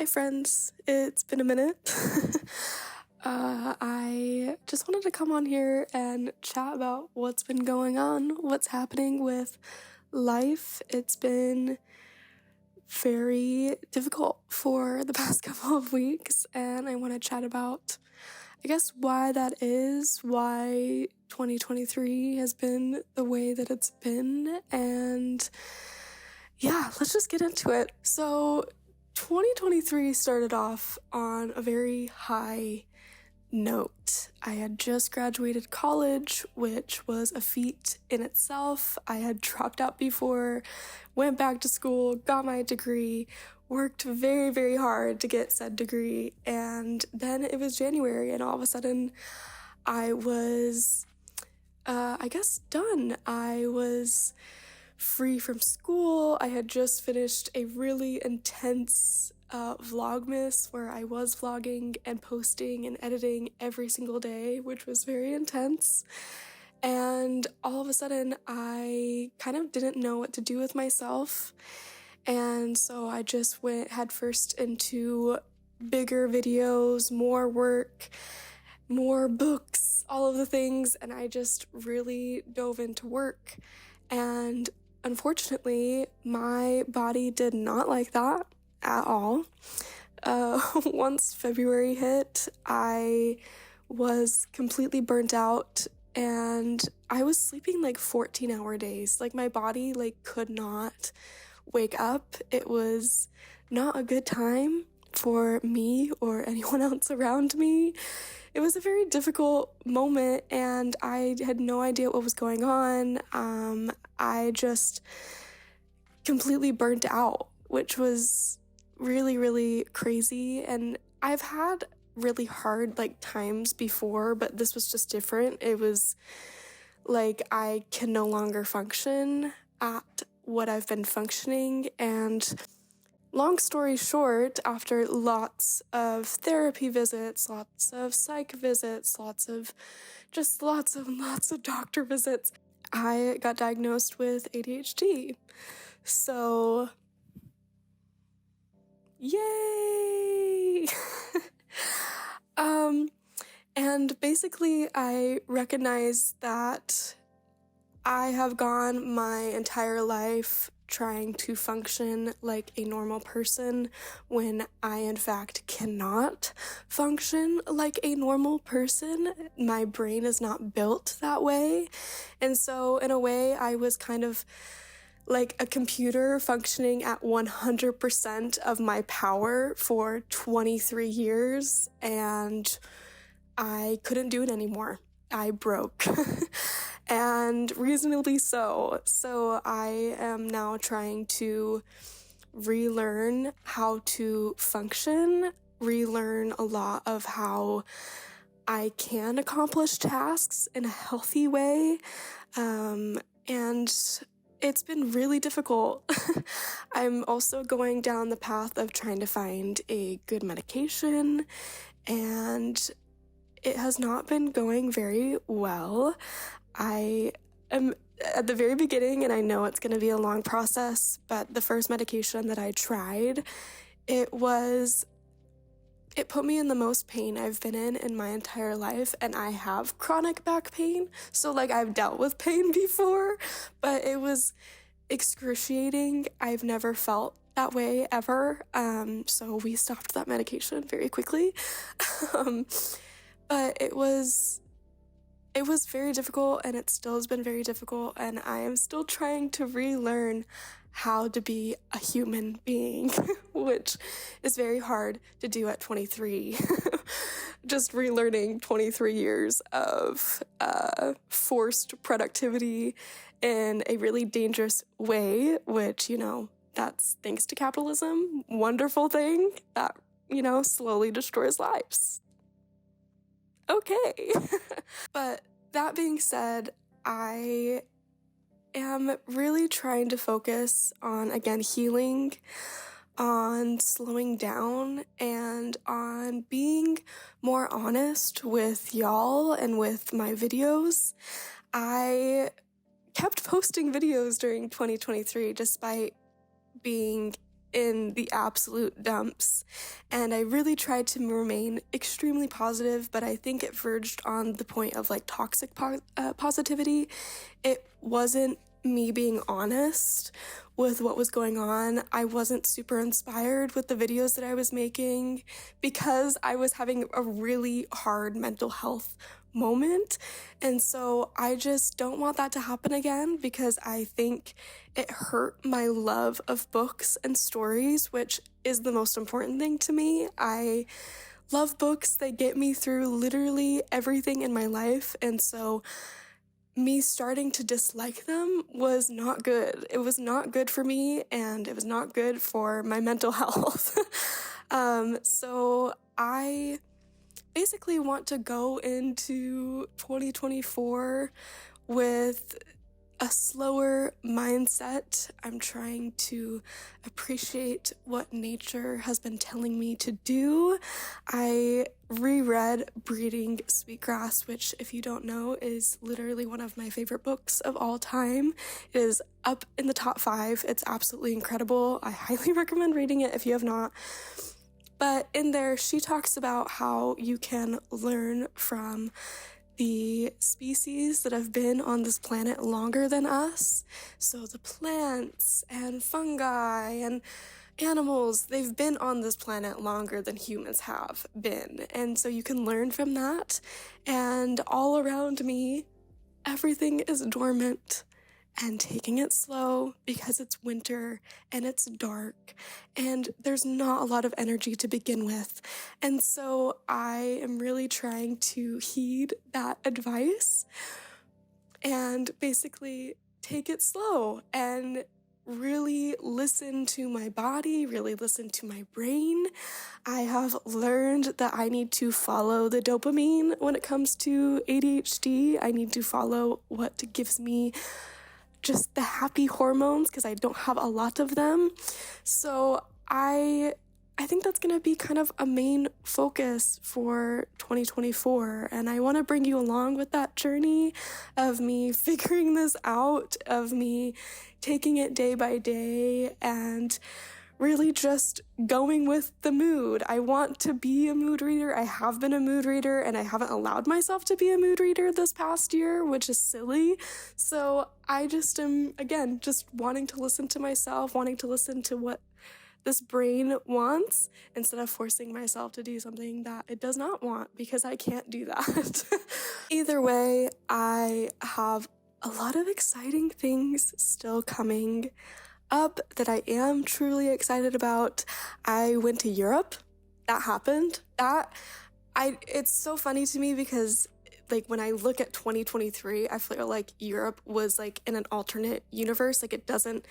friends, it's been a minute. I just wanted to come on here and chat about what's been going on, what's happening with life. It's been very difficult for the past couple of weeks, and I want to chat about, I guess, why that is, why 2023 has been the way that it's been, and yeah, let's just get into it. So 2023 started off on a very high note. I had just graduated college, which was a feat in itself. I had dropped out before, went back to school, got my degree, worked very, very hard to get said degree, and then it was January, and all of a sudden I was, done. I was free from school. I had just finished a really intense vlogmas where I was vlogging and posting and editing every single day, which was very intense. And all of a sudden, I kind of didn't know what to do with myself. And so I just went headfirst into bigger videos, more work, more books, all of the things. And I just really dove into work. And unfortunately, my body did not like that at all. Once February hit, I was completely burnt out, and I was sleeping like 14-hour days. Like, my body could not wake up. It was not a good time for me or anyone else around me. It was a very difficult moment, and I had no idea what was going on. I just completely burnt out, which was really, really crazy. And I've had really hard times before, but this was just different. It was like I can no longer function at what I've been functioning. And long story short, after lots of therapy visits, lots of psych visits, lots of doctor visits, I got diagnosed with ADHD. So, yay! And basically I recognized that I have gone my entire life trying to function like a normal person when I in fact cannot function like a normal person. My brain is not built that way. And so in a way, I was kind of like a computer functioning at 100% of my power for 23 years, and I couldn't do it anymore. I broke. And reasonably so. So I am now trying to relearn how to function, relearn a lot of how I can accomplish tasks in a healthy way. And it's been really difficult. I'm also going down the path of trying to find a good medication, and it has not been going very well. I am at the very beginning, and I know it's going to be a long process, but the first medication that I tried, it put me in the most pain I've been in my entire life, and I have chronic back pain, so I've dealt with pain before, but it was excruciating. I've never felt that way ever, so we stopped that medication very quickly. But it was very difficult, and it still has been very difficult, and I am still trying to relearn how to be a human being, which is very hard to do at 23. Just relearning 23 years of forced productivity in a really dangerous way, which, that's thanks to capitalism. Wonderful thing that, slowly destroys lives. Okay. But that being said, I am really trying to focus on, again, healing, on slowing down, and on being more honest with y'all and with my videos. I kept posting videos during 2023 despite being in the absolute dumps, and I really tried to remain extremely positive, but I think it verged on the point of like toxic positivity. It wasn't me being honest with what was going on. I wasn't super inspired with the videos that I was making because I was having a really hard mental health moment. And so I just don't want that to happen again, because I think it hurt my love of books and stories, which is the most important thing to me. I love books. They get me through literally everything in my life. And so me starting to dislike them was not good. It was not good for me, and it was not good for my mental health. So I basically want to go into 2024 with a slower mindset. I'm trying to appreciate what nature has been telling me to do. I reread Breeding Sweetgrass, which, if you don't know, is literally one of my favorite books of all time. It is up in the top 5. It's absolutely incredible. I highly recommend reading it if you have not. But in there, she talks about how you can learn from the species that have been on this planet longer than us. So the plants and fungi and animals, they've been on this planet longer than humans have been. And so you can learn from that. And all around me, everything is dormant and taking it slow because it's winter and it's dark and there's not a lot of energy to begin with. And so I am really trying to heed that advice and basically take it slow and really listen to my body, really listen to my brain. I have learned that I need to follow the dopamine when it comes to ADHD. I need to follow what gives me just the happy hormones, because I don't have a lot of them. So I think that's going to be kind of a main focus for 2024. And I want to bring you along with that journey of me figuring this out, of me taking it day by day and really just going with the mood. I want to be a mood reader. I have been a mood reader, and I haven't allowed myself to be a mood reader this past year, which is silly. So I just am, again, just wanting to listen to myself, wanting to listen to what this brain wants instead of forcing myself to do something that it does not want, because I can't do that. Either way, I have a lot of exciting things still coming up that I am truly excited about. I went to Europe. That happened. It's so funny to me because like when I look at 2023, I feel like Europe was like in an alternate universe. Like it doesn't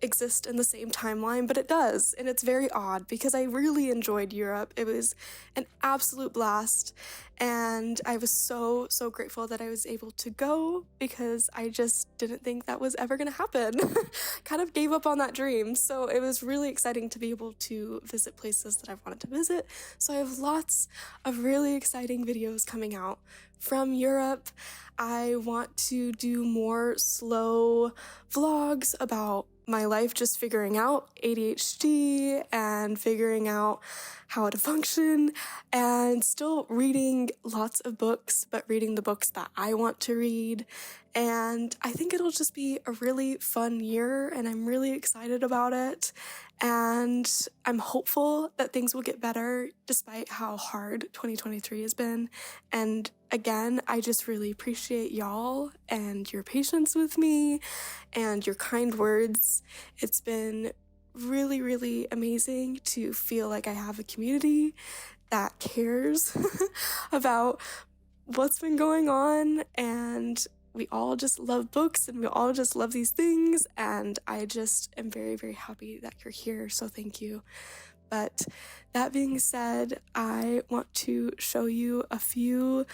exist in the same timeline, but it does. And it's very odd because I really enjoyed Europe. It was an absolute blast. And I was so grateful that I was able to go, because I just didn't think that was ever going to happen. Kind of gave up on that dream. So it was really exciting to be able to visit places that I've wanted to visit. So I have lots of really exciting videos coming out from Europe. I want to do more slow vlogs about my life, just figuring out ADHD and figuring out how to function, and still reading lots of books, but reading the books that I want to read. And I think it'll just be a really fun year, and I'm really excited about it. And I'm hopeful that things will get better despite how hard 2023 has been. And again, I just really appreciate y'all and your patience with me and your kind words. It's been really amazing to feel like I have a community that cares about what's been going on, and we all just love books and we all just love these things, and I just am very happy that you're here, so thank you. But that being said, I want to show you a few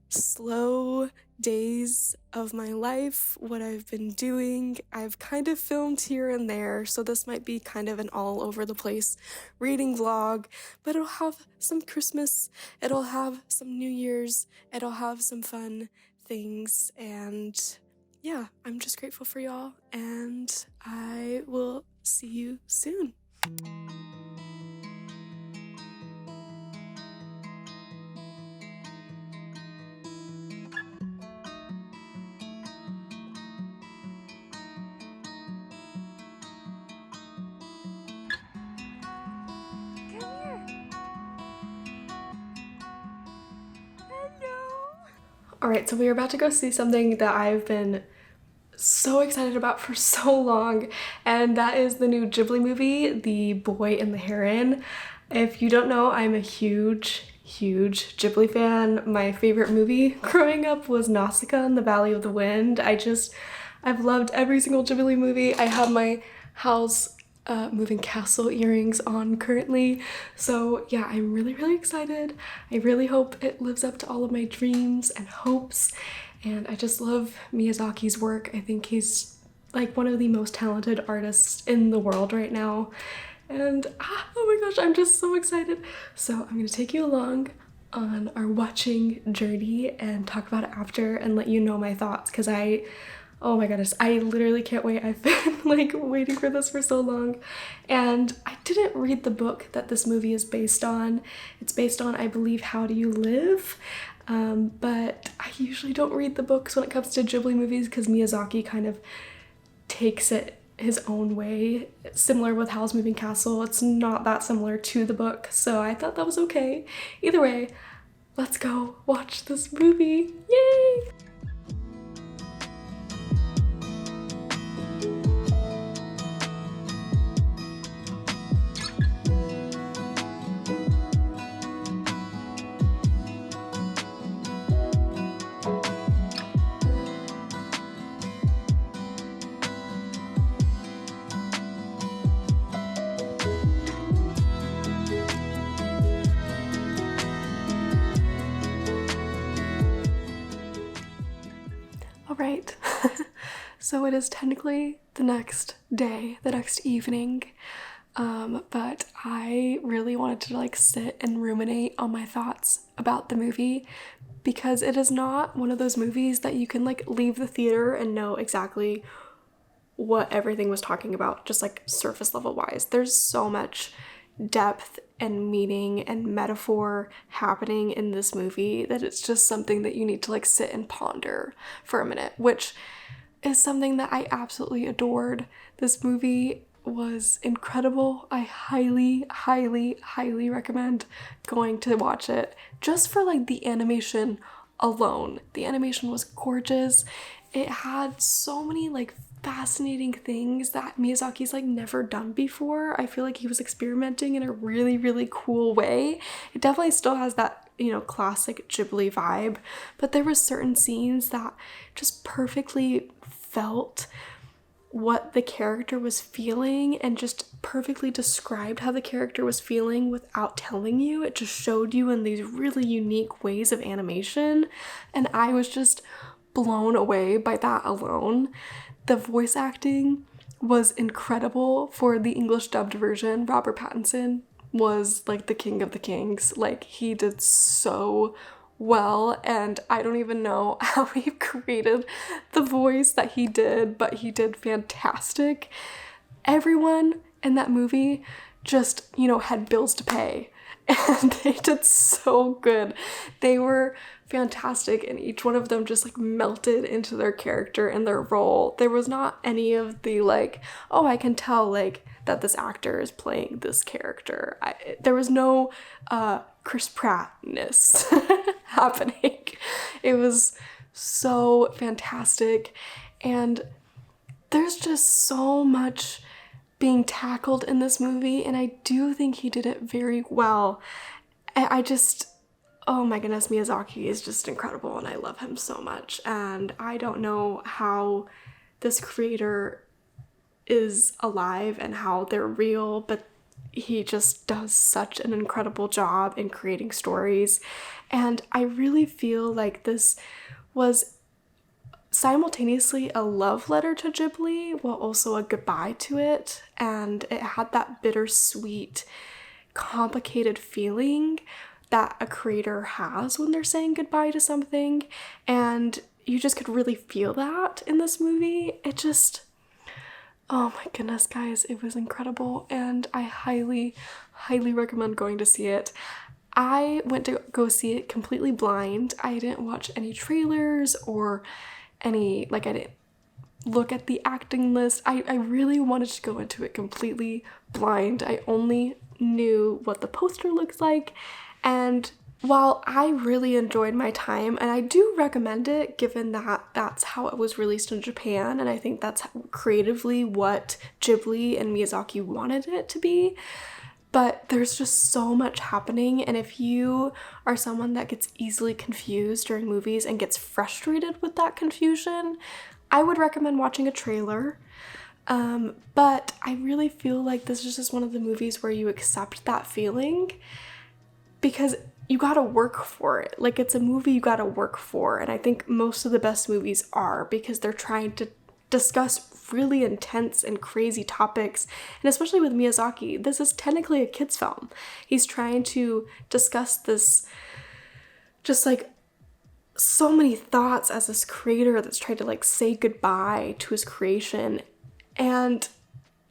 slow days of my life, what I've been doing. I've kind of filmed here and there, so this might be kind of an all over the place reading vlog, but it'll have some Christmas, it'll have some New Year's, it'll have some fun things, and yeah, I'm just grateful for y'all, and I will see you soon. Alright, so we are about to go see something that I've been so excited about for so long, and that is the new Ghibli movie, The Boy and the Heron. If you don't know, I'm a huge Ghibli fan. My favorite movie growing up was Nausicaa and the Valley of the Wind. I've loved every single Ghibli movie. I have my Howl's Moving Castle earrings on currently. So yeah, I'm really excited. I really hope it lives up to all of my dreams and hopes. And I just love Miyazaki's work. I think he's like one of the most talented artists in the world right now. And oh my gosh, I'm just so excited. So I'm gonna take you along on our watching journey and talk about it after and let you know my thoughts, because oh my goodness, I literally can't wait. I've been like waiting for this for so long. And I didn't read the book that this movie is based on. It's based on, I believe, How Do You Live? But I usually don't read the books when it comes to Ghibli movies because Miyazaki kind of takes it his own way. Similar with Howl's Moving Castle, it's not that similar to the book, so I thought that was okay. Either way, let's go watch this movie. Yay! Alright, so it is technically the next day, the next evening, but I really wanted to like sit and ruminate on my thoughts about the movie because it is not one of those movies that you can like leave the theater and know exactly what everything was talking about, just like surface level wise. There's so much depth and meaning and metaphor happening in this movie that it's just something that you need to like sit and ponder for a minute, which is something that I absolutely adored. This movie was incredible. I highly recommend going to watch it just for like the animation alone. The animation was gorgeous. It had so many like fascinating things that Miyazaki's like never done before. I feel like he was experimenting in a really cool way. It definitely still has that, you know, classic Ghibli vibe, but there were certain scenes that just perfectly felt what the character was feeling and just perfectly described how the character was feeling without telling you. It just showed you in these really unique ways of animation, and I was just blown away by that alone. The voice acting was incredible for the English dubbed version. Robert Pattinson was like the king of the kings. Like, he did so well, and I don't even know how he created the voice that he did, but he did fantastic. Everyone in that movie just, you know, had bills to pay, and they did so good. They were fantastic, and each one of them just like melted into their character and their role. There was not any of the like, oh, I can tell like that this actor is playing this character. There was no Chris Pratt-ness happening. It was so fantastic, and there's just so much being tackled in this movie, and I do think he did it very well. Oh my goodness, Miyazaki is just incredible, and I love him so much. And I don't know how this creator is alive and how they're real, but he just does such an incredible job in creating stories. And I really feel like this was simultaneously a love letter to Ghibli while also a goodbye to it. And it had that bittersweet, complicated feeling that a creator has when they're saying goodbye to something, and you just could really feel that in this movie. Oh my goodness, guys, it was incredible, and I highly, highly recommend going to see it. I went to go see it completely blind. I didn't watch any trailers or any, like, I didn't look at the acting list. I really wanted to go into it completely blind. I only knew what the poster looks like, and while I really enjoyed my time, and I do recommend it given that that's how it was released in Japan, and I think that's creatively what Ghibli and Miyazaki wanted it to be, but there's just so much happening, and if you are someone that gets easily confused during movies and gets frustrated with that confusion, I would recommend watching a trailer. But I really feel like this is just one of the movies where you accept that feeling because you gotta work for it. Like, it's a movie you gotta work for, and I think most of the best movies are because they're trying to discuss really intense and crazy topics, and especially with Miyazaki, this is technically a kid's film. He's trying to discuss this, just like so many thoughts as this creator that's trying to like say goodbye to his creation, and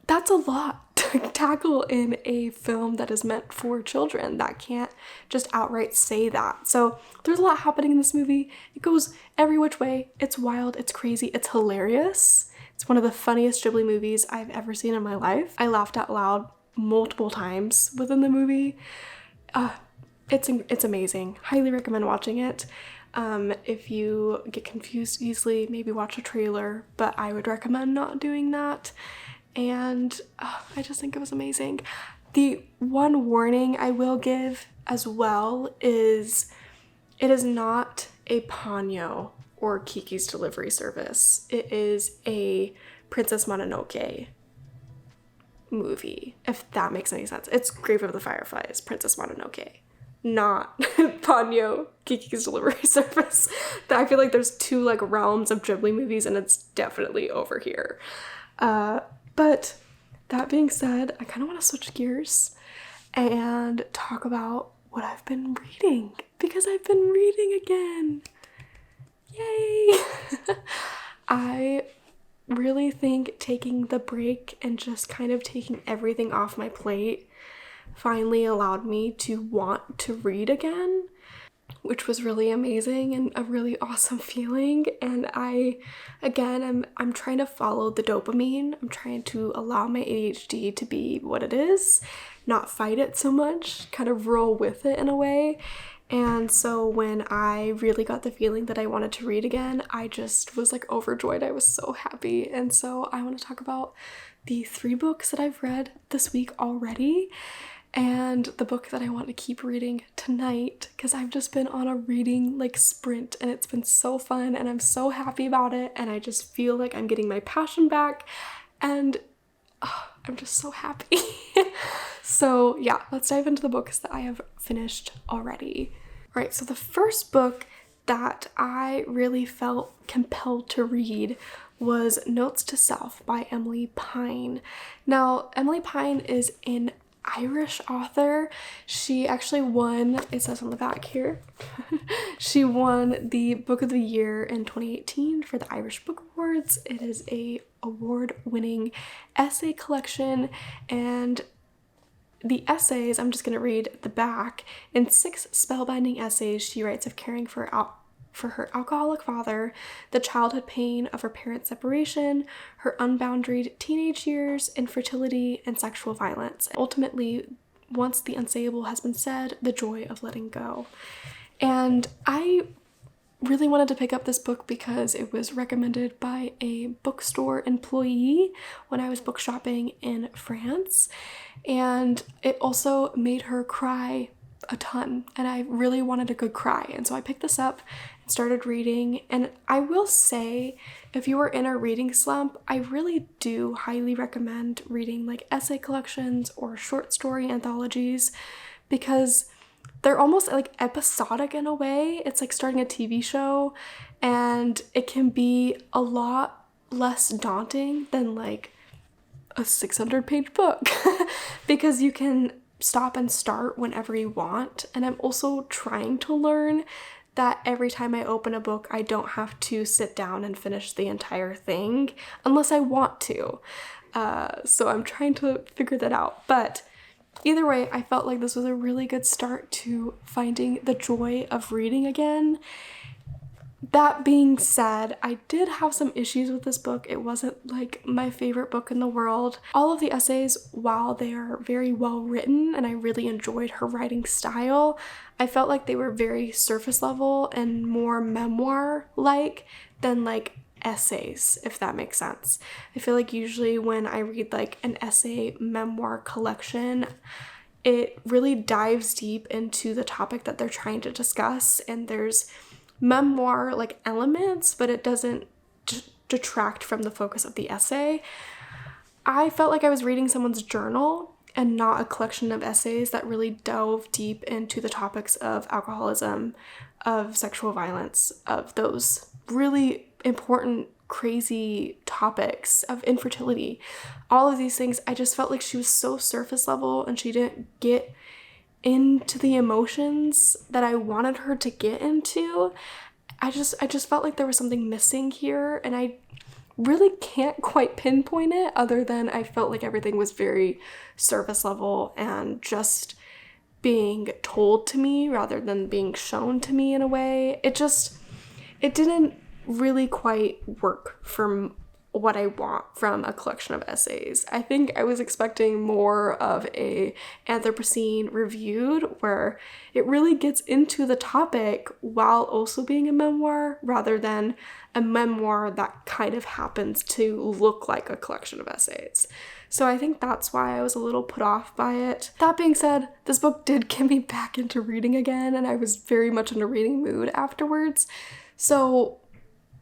that's a lot to tackle in a film that is meant for children that can't just outright say that. So there's a lot happening in this movie. It goes every which way. It's wild, it's crazy, it's hilarious. It's one of the funniest Ghibli movies I've ever seen in my life. I laughed out loud multiple times within the movie. It's amazing. Highly recommend watching it. If you get confused easily, maybe watch a trailer, but I would recommend not doing that. And I just think it was amazing. The one warning I will give as well is it is not a Ponyo or Kiki's Delivery Service. It is a Princess Mononoke movie, if that makes any sense. It's Grave of the Fireflies, Princess Mononoke, not Ponyo, Kiki's Delivery Service. I feel like there's two like realms of Ghibli movies, and it's definitely over here. But that being said, I kind of want to switch gears and talk about what I've been reading, because I've been reading again. Yay! I really think taking the break and just kind of taking everything off my plate finally allowed me to want to read again, which was really amazing and a really awesome feeling. And I'm trying to follow the dopamine. I'm trying to allow my ADHD to be what it is, not fight it so much, kind of roll with it in a way. And so when I really got the feeling that I wanted to read again, I just was like overjoyed. I was so happy. And so I want to talk about the 3 books that I've read this week already, and the book that I want to keep reading tonight, because I've just been on a reading like sprint, and it's been so fun, and I'm so happy about it, and I just feel like I'm getting my passion back, and I'm just so happy. So yeah, let's dive into the books that I have finished already. All right, so the first book that I really felt compelled to read was Notes to Self by Emily Pine. Now, Emily Pine is an Irish author. She actually won, it says on the back here, she won the Book of the Year in 2018 for the Irish Book Awards. It is a award-winning essay collection, and the essays, I'm just going to read the back. In 6 spellbinding essays, she writes of caring for her alcoholic father, the childhood pain of her parents' separation, her unboundaried teenage years, infertility, and sexual violence. Ultimately, once the unsayable has been said, the joy of letting go. And I really wanted to pick up this book because it was recommended by a bookstore employee when I was book shopping in France, and it also made her cry a ton, and I really wanted a good cry, and so I picked this up and started reading. And I will say, if you are in a reading slump, I really do highly recommend reading like essay collections or short story anthologies, because they're almost like episodic in a way. It's like starting a TV show, and it can be a lot less daunting than like a 600-page book because you can stop and start whenever you want. And I'm also trying to learn that every time I open a book, I don't have to sit down and finish the entire thing unless I want to. So I'm trying to figure that out. But either way, I felt like this was a really good start to finding the joy of reading again. That being said, I did have some issues with this book. It wasn't like my favorite book in the world. All of the essays, while they are very well written and I really enjoyed her writing style, I felt like they were very surface level and more memoir-like than like essays, if that makes sense. I feel like usually when I read like an essay memoir collection, it really dives deep into the topic that they're trying to discuss, and there's memoir like elements, but it doesn't detract from the focus of the essay. I felt like I was reading someone's journal and not a collection of essays that really delve deep into the topics of alcoholism, of sexual violence, of those really important, crazy topics of infertility. All of these things, I just felt like she was so surface level and she didn't get into the emotions that I wanted her to get into. I just felt like there was something missing here, and I really can't quite pinpoint it other than I felt like everything was very surface level and just being told to me rather than being shown to me in a way. It didn't really quite work for what I want from a collection of essays. I think I was expecting more of a Anthropocene Reviewed, where it really gets into the topic while also being a memoir, rather than a memoir that kind of happens to look like a collection of essays. So I think that's why I was a little put off by it. That being said, this book did get me back into reading again, and I was very much in a reading mood afterwards. So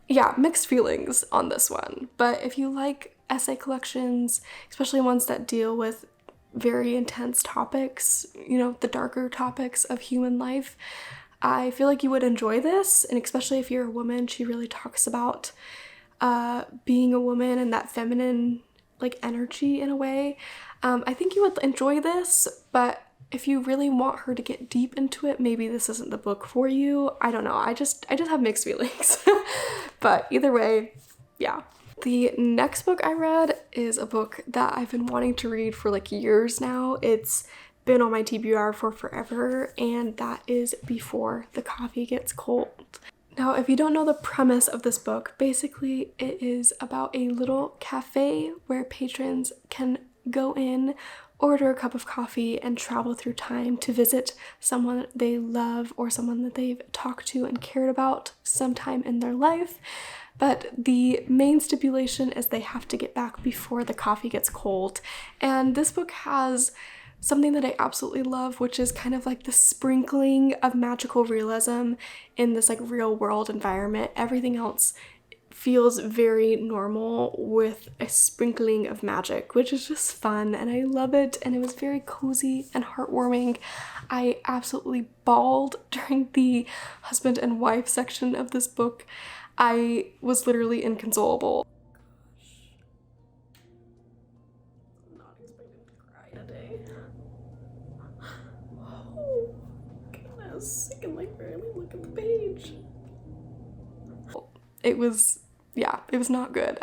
yeah, mixed feelings on this one. But if you like essay collections, especially ones that deal with very intense topics, you know, the darker topics of human life, I feel like you would enjoy this. And especially if you're a woman, she really talks about being a woman and that feminine like energy in a way. I think you would enjoy this, but if you really want her to get deep into it, maybe this isn't the book for you. I don't know. I just have mixed feelings. But either way, yeah. The next book I read is a book that I've been wanting to read for like years now. It's been on my TBR for forever, and that is Before the Coffee Gets Cold. Now, if you don't know the premise of this book, basically it is about a little cafe where patrons can go in, order a cup of coffee, and travel through time to visit someone they love or someone that they've talked to and cared about sometime in their life. But the main stipulation is they have to get back before the coffee gets cold. And this book has something that I absolutely love, which is kind of like the sprinkling of magical realism in this like real world environment. Everything else feels very normal with a sprinkling of magic, which is just fun, and I love it, and it was very cozy and heartwarming. I absolutely bawled during the husband and wife section of this book. I was literally inconsolable. I'm not expecting to cry today. Oh, goodness. I can like barely look at the page. It was not good.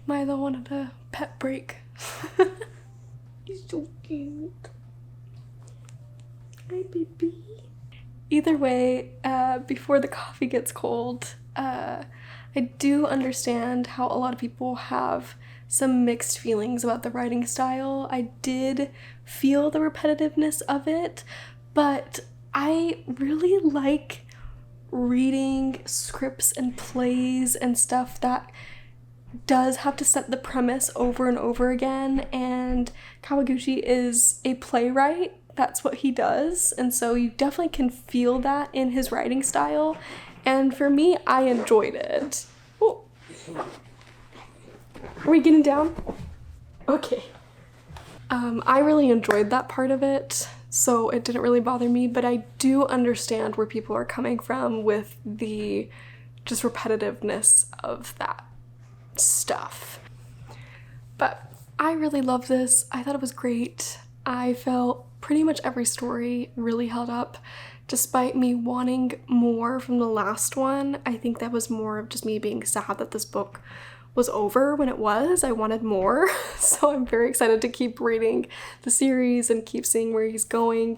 Milo wanted a pet break. He's so cute. Hi, baby. Either way, Before the Coffee Gets Cold, I do understand how a lot of people have some mixed feelings about the writing style. I did feel the repetitiveness of it, but I really like reading scripts and plays and stuff that does have to set the premise over and over again, and Kawaguchi is a playwright. That's what he does, and so you definitely can feel that in his writing style, and for me, I enjoyed it. Oh. Are we getting down? Okay. I really enjoyed that part of it, so it didn't really bother me, but I do understand where people are coming from with the just repetitiveness of that stuff. But I really love this. I thought it was great. I felt pretty much every story really held up despite me wanting more from the last one. I think that was more of just me being sad that this book was over when it was. I wanted more. So I'm very excited to keep reading the series and keep seeing where he's going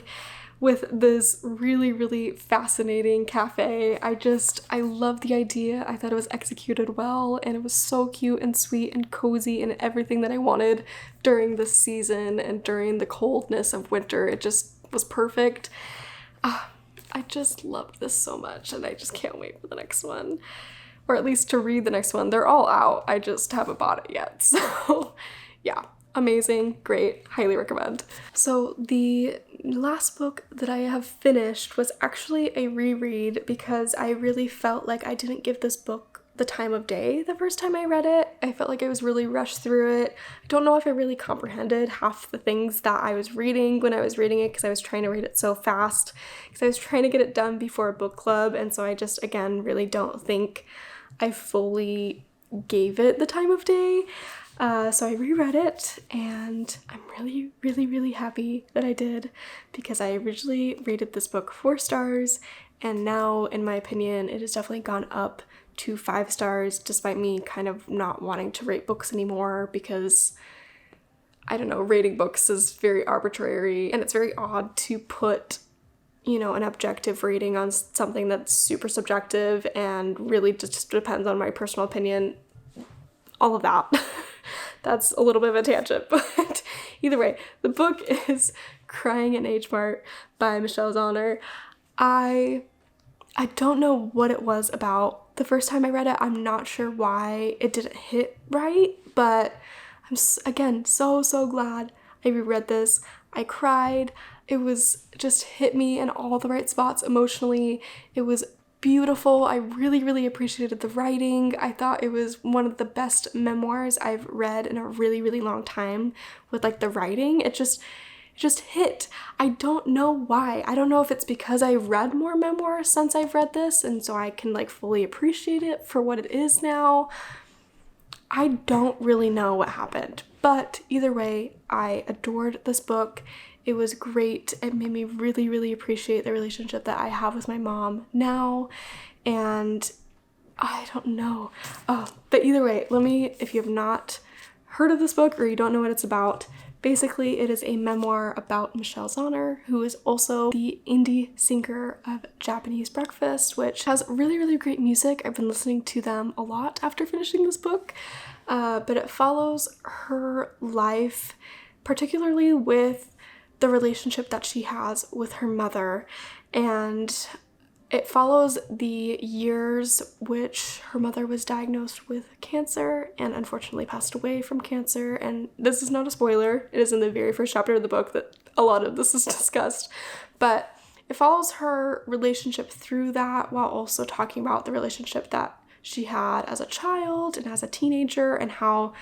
with this really, really fascinating cafe. I love the idea. I thought it was executed well, and it was so cute and sweet and cozy and everything that I wanted during the season and during the coldness of winter. It just was perfect. I just loved this so much, and I just can't wait for the next one. Or at least to read the next one. They're all out. I just haven't bought it yet. So yeah, amazing, great, highly recommend. So the last book that I have finished was actually a reread because I really felt like I didn't give this book the time of day the first time I read it. I felt like I was really rushed through it. I don't know if I really comprehended half the things that I was reading when I was reading it because I was trying to read it so fast because I was trying to get it done before a book club, and so I just, again, really don't think I fully gave it the time of day. So I reread it, and I'm really, really, really happy that I did because I originally rated this book 4 stars, and now, in my opinion, it has definitely gone up to 5 stars despite me kind of not wanting to rate books anymore because, I don't know, rating books is very arbitrary, and it's very odd to put, you know, an objective rating on something that's super subjective and really just depends on my personal opinion. All of that. That's a little bit of a tangent, but either way, the book is Crying in H Mart by Michelle Zauner. I don't know what it was about the first time I read it. I'm not sure why it didn't hit right, but I'm, again, so glad I reread this. I cried. It was just hit me in all the right spots emotionally. It was beautiful. I really, really appreciated the writing. I thought it was one of the best memoirs I've read in a really, really long time with like the writing. It just hit. I don't know why. I don't know if it's because I read more memoirs since I've read this and so I can like fully appreciate it for what it is now. I don't really know what happened, but either way, I adored this book. It was great. It made me really, really appreciate the relationship that I have with my mom now, and I don't know. But either way, if you have not heard of this book or you don't know what it's about, basically it is a memoir about Michelle Zauner, who is also the indie singer of Japanese Breakfast, which has really, really great music. I've been listening to them a lot after finishing this book, but it follows her life, particularly with the relationship that she has with her mother, and it follows the years which her mother was diagnosed with cancer and unfortunately passed away from cancer. And this is not a spoiler, it is in the very first chapter of the book that a lot of this is discussed, but it follows her relationship through that while also talking about the relationship that she had as a child and as a teenager and how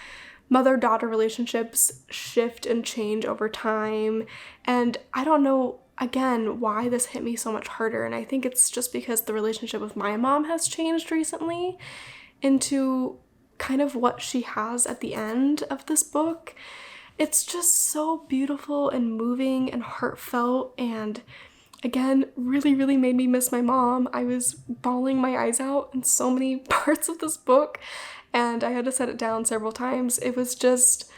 mother-daughter relationships shift and change over time. And I don't know, again, why this hit me so much harder. And I think it's just because the relationship with my mom has changed recently into kind of what she has at the end of this book. It's just so beautiful and moving and heartfelt, and again, really, really made me miss my mom. I was bawling my eyes out in so many parts of this book, and I had to set it down several times. It was just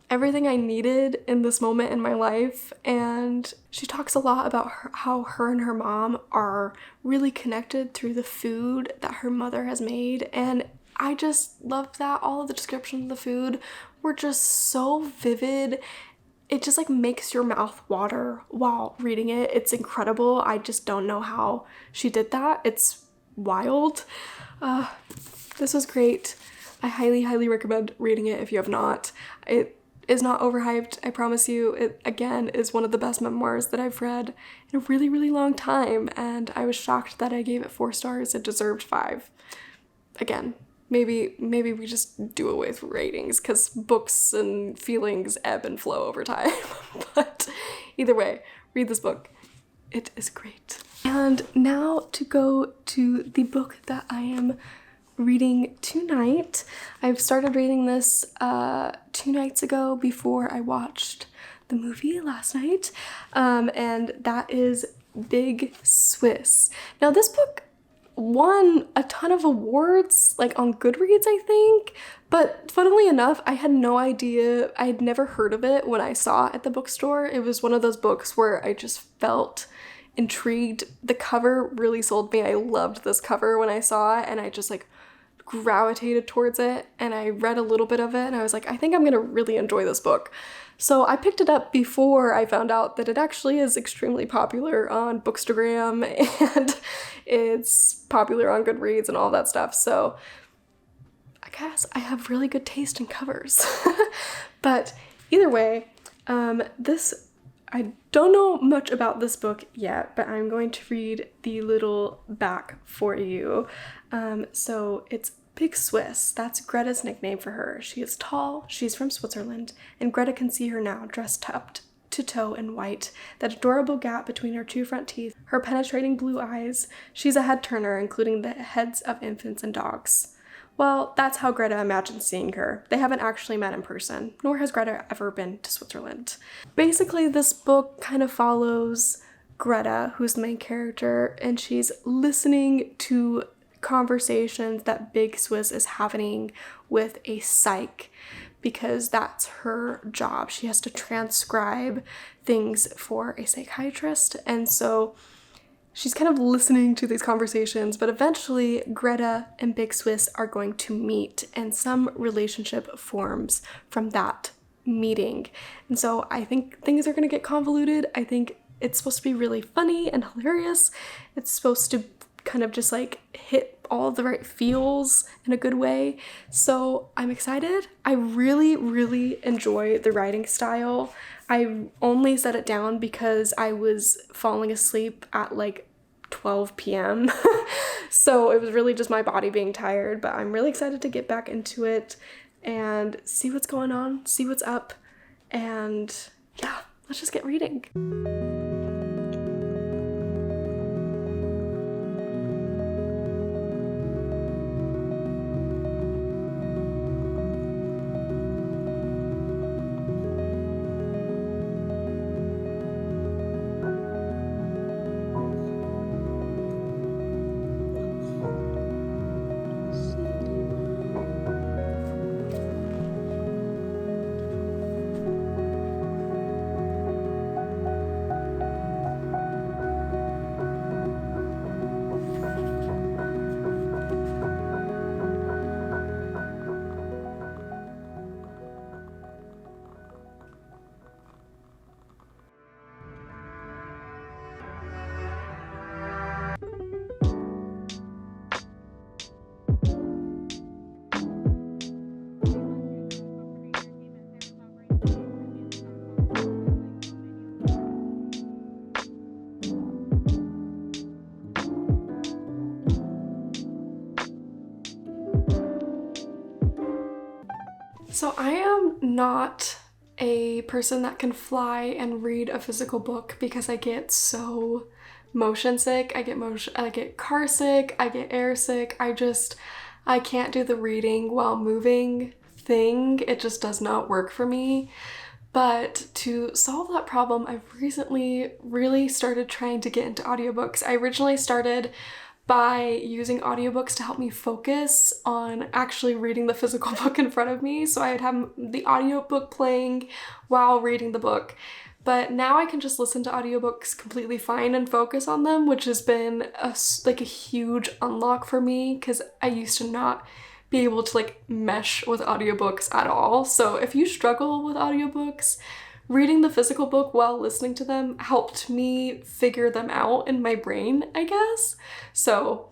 everything I needed in this moment in my life, and she talks a lot about how her and her mom are really connected through the food that her mother has made, and I just loved that. All of the descriptions of the food were just so vivid. It just like makes your mouth water while reading it. It's incredible. I just don't know how she did that. It's wild. This was great. I highly, highly recommend reading it if you have not. It is not overhyped, I promise you. It, again, is one of the best memoirs that I've read in a really, really long time, and I was shocked that I gave it 4 stars. It deserved 5. Again, maybe we just do away with ratings because books and feelings ebb and flow over time. But either way, read this book. It is great. And now to go to the book that I am reading tonight. I've started reading this 2 nights ago before I watched the movie last night, and that is Big Swiss. Now this book won a ton of awards, like on Goodreads, I think, but funnily enough, I had no idea. I'd never heard of it when I saw it at the bookstore. It was one of those books where I just felt intrigued. The cover really sold me. I loved this cover when I saw it, and I just like gravitated towards it, and I read a little bit of it, and I was like, I think I'm gonna really enjoy this book. So I picked it up before I found out that it actually is extremely popular on Bookstagram and it's popular on Goodreads and all that stuff. So I guess I have really good taste in covers. But either way, I don't know much about this book yet, but I'm going to read the little back for you. So it's Big Swiss. That's Greta's nickname for her. She is tall, she's from Switzerland, and Greta can see her now, dressed up to toe in white, that adorable gap between her two front teeth, her penetrating blue eyes. She's a head turner, including the heads of infants and dogs. Well, that's how Greta imagines seeing her. They haven't actually met in person, nor has Greta ever been to Switzerland. Basically, this book kind of follows Greta, who's the main character, and she's listening to conversations that Big Swiss is having with a psych, because that's her job. She has to transcribe things for a psychiatrist, and so she's kind of listening to these conversations, but eventually Greta and Big Swiss are going to meet, and some relationship forms from that meeting. And so I think things are going to get convoluted. I think it's supposed to be really funny and hilarious. It's supposed to kind of just like hit all the right feels in a good way. So I'm excited. I really, really enjoy the writing style. I only set it down because I was falling asleep at like 12 p.m. So it was really just my body being tired, but I'm really excited to get back into it and see what's going on, see what's up, and yeah, let's just get reading. So I am not a person that can fly and read a physical book because I get so motion sick. I get car sick, I get air sick. I can't do the reading while moving thing. It just does not work for me. But to solve that problem, I've recently really started trying to get into audiobooks. I originally started by using audiobooks to help me focus on actually reading the physical book in front of me. So I would have the audiobook playing while reading the book. But now I can just listen to audiobooks completely fine and focus on them, which has been a huge unlock for me because I used to not be able to mesh with audiobooks at all. So if you struggle with audiobooks, reading the physical book while listening to them helped me figure them out in my brain, I guess. So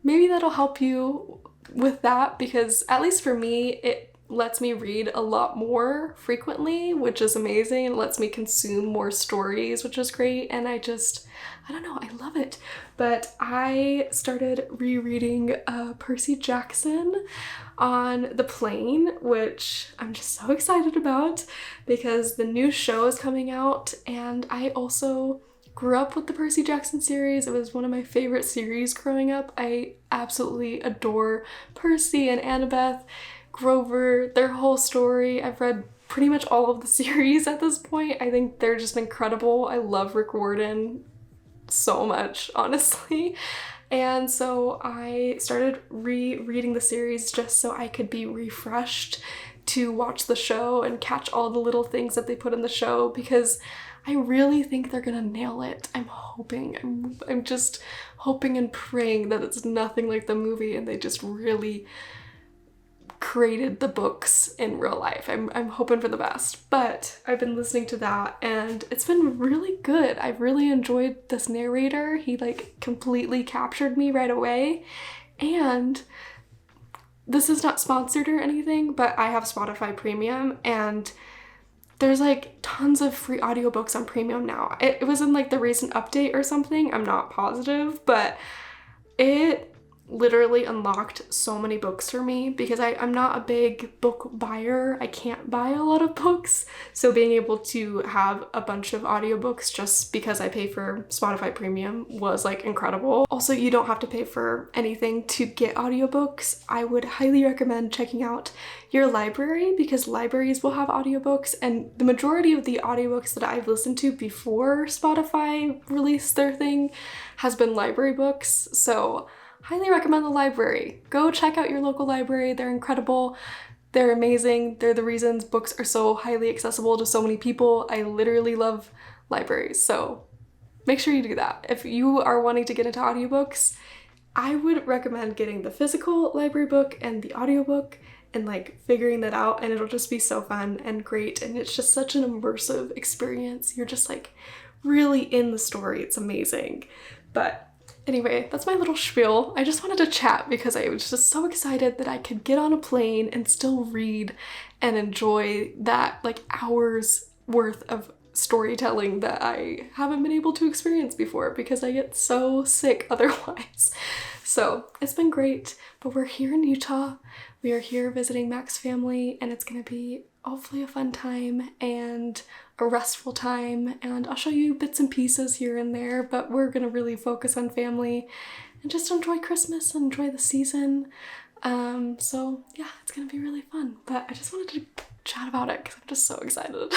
maybe that'll help you with that, because at least for me, it lets me read a lot more frequently, which is amazing. It lets me consume more stories, which is great. And I don't know, I love it. But I started rereading Percy Jackson on the plane, which I'm just so excited about because the new show is coming out, and I also grew up with the Percy Jackson series. It was one of my favorite series growing up. I absolutely adore Percy and Annabeth, Grover, their whole story. I've read pretty much all of the series at this point. I think they're just incredible. I love Rick Warden so much, honestly. And so I started rereading the series just so I could be refreshed to watch the show and catch all the little things that they put in the show, because I really think they're gonna nail it. I'm hoping. I'm just hoping and praying that it's nothing like the movie and they just really created the books in real life. I'm hoping for the best. But I've been listening to that and it's been really good. I've really enjoyed this narrator. He like completely captured me right away. And this is not sponsored or anything, but I have Spotify Premium and there's like tons of free audiobooks on Premium now. It was in like the recent update or something. I'm not positive, but it literally unlocked so many books for me because I'm not a big book buyer. I can't buy a lot of books. So being able to have a bunch of audiobooks just because I pay for Spotify Premium was like incredible. Also, you don't have to pay for anything to get audiobooks. I would highly recommend checking out your library because libraries will have audiobooks, and the majority of the audiobooks that I've listened to before Spotify released their thing has been library books. So highly recommend the library. Go check out your local library. They're incredible. They're amazing. They're the reasons books are so highly accessible to so many people. I literally love libraries, so make sure you do that. If you are wanting to get into audiobooks, I would recommend getting the physical library book and the audiobook and like figuring that out, and it'll just be so fun and great, and it's just such an immersive experience. You're just like really in the story. It's amazing. But anyway, that's my little spiel. I just wanted to chat because I was just so excited that I could get on a plane and still read and enjoy that like hours worth of storytelling that I haven't been able to experience before because I get so sick otherwise. So it's been great, but we're here in Utah. We are here visiting Mac's family, and it's gonna be hopefully a fun time and a restful time, and I'll show you bits and pieces here and there, but we're gonna really focus on family and just enjoy Christmas and enjoy the season. So yeah, it's gonna be really fun, but I just wanted to chat about it because I'm just so excited.